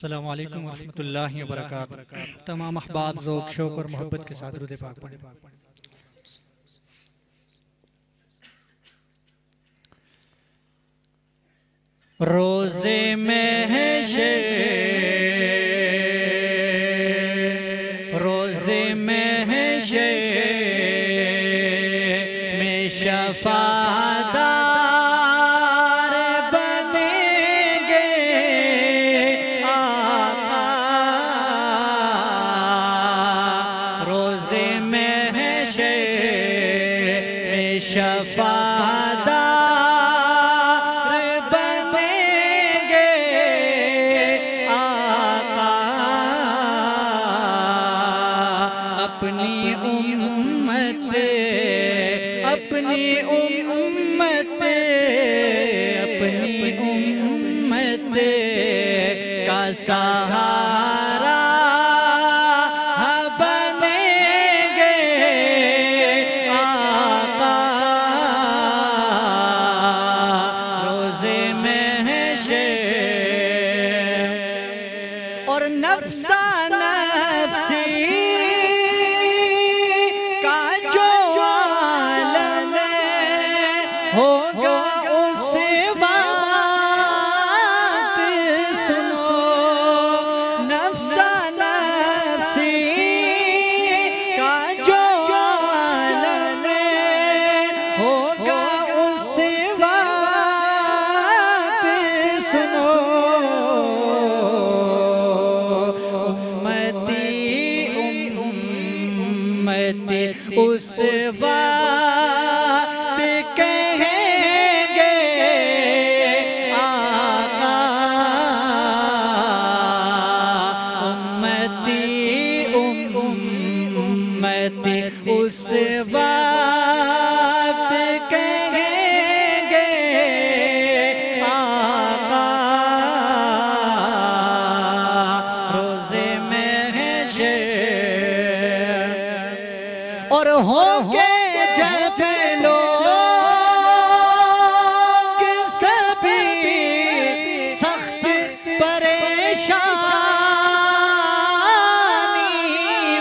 السلام علیکم ورحمۃ اللہ وبرکاتہ۔ تمام احباب ذوق شوق اور محبت کے ساتھ درود پاک پڑھیں۔ روز محشر میں شفاعتدار بنیں گے آقا۔ روز محشر میں شفاعتدار بنیں گے آقا۔ اپنی امت کا سہارا بنیں گے آقا۔ روز محشر اور نفسا نفسی کا جو عالم ہوگا اس وقت سنو۔ نفسا نفسی کا جو عالم ہوگا اس وقت سنو۔ امتی اس وقت کہیں گے آقا۔ امتی اس وقت کہیں گے آقا۔ روز محشر اور ہوں گے جب لوگ سبھی سخت پریشانی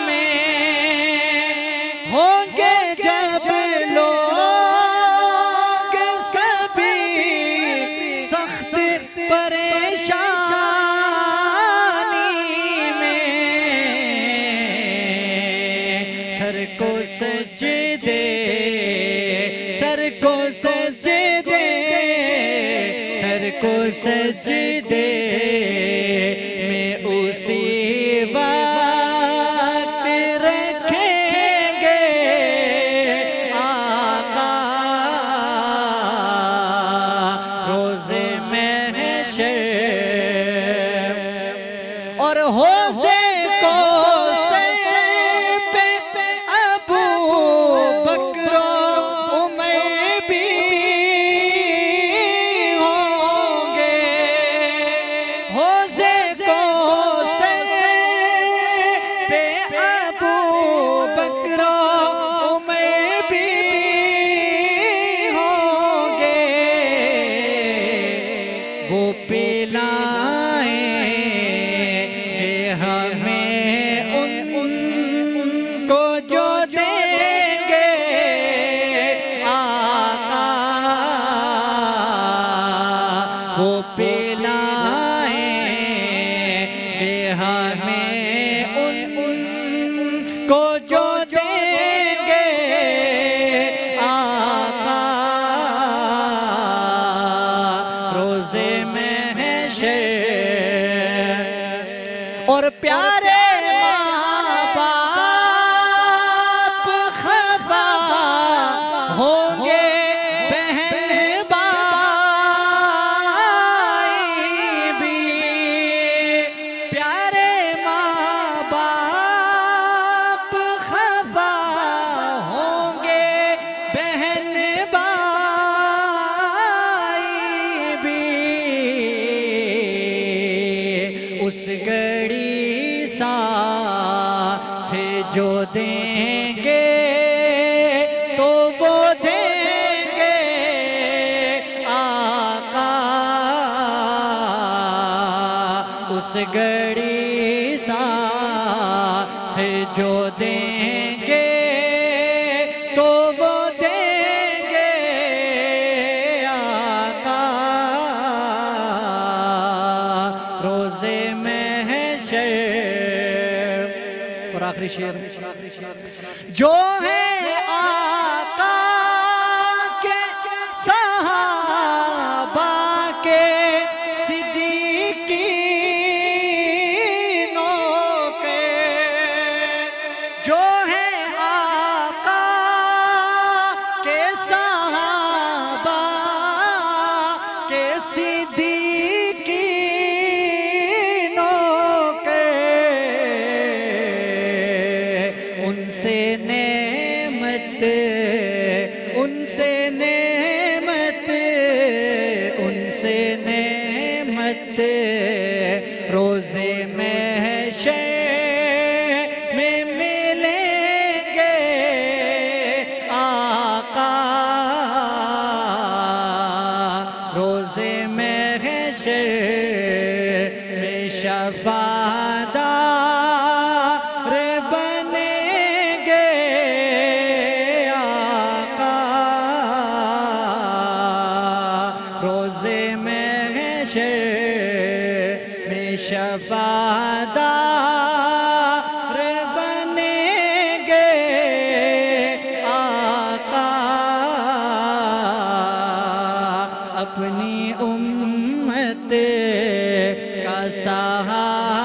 میں، ہوں گے جب لوگ سبھی سخت پریشانی میں، سر کو سجدے سر کو سجدے میں اسی وقت رکھیں گے آقا۔ روز محشر اور حوضے کوثر پہ ابو بکر و عمر بھی ہوں گے۔ حوضے کوثر پہ ابو بکر و عمر بھی ہوں گے۔ وہ پلائیں گے ہمیں ان کو جو دیں گے آقا۔ وہ پلائیں گے ہمیں ان کو جو دیں گے آقا۔ روز محشر اور پیارے ماں باپ خفا ہوں گے، بہن بھائی بھی۔ پیارے ماں باپ خفا ہوں گے، بہن بھائی بھی۔ اس گھڑی ساتھ جو دیں گے تو وہ دیں گے آقا۔ اس گھڑی بڑی ساتھ جو دیں گے تو وہ دیں گے آقا روز محشر۔ اور آخری شعر جو ہے آقا کے صحابہ کے صدیقینوں کے، جو ہے آقا کے صحابہ کے صدیقینوں کے، ان سے نعمت، ان سے نعمت، ان سے نعمت روز محشر میں ملیں گے آقا روز محشر میں شفاعت دار بنیں گے آقا روز محشر میں شفاعت دار بنیں گے آقا اپنی امت کا سہارا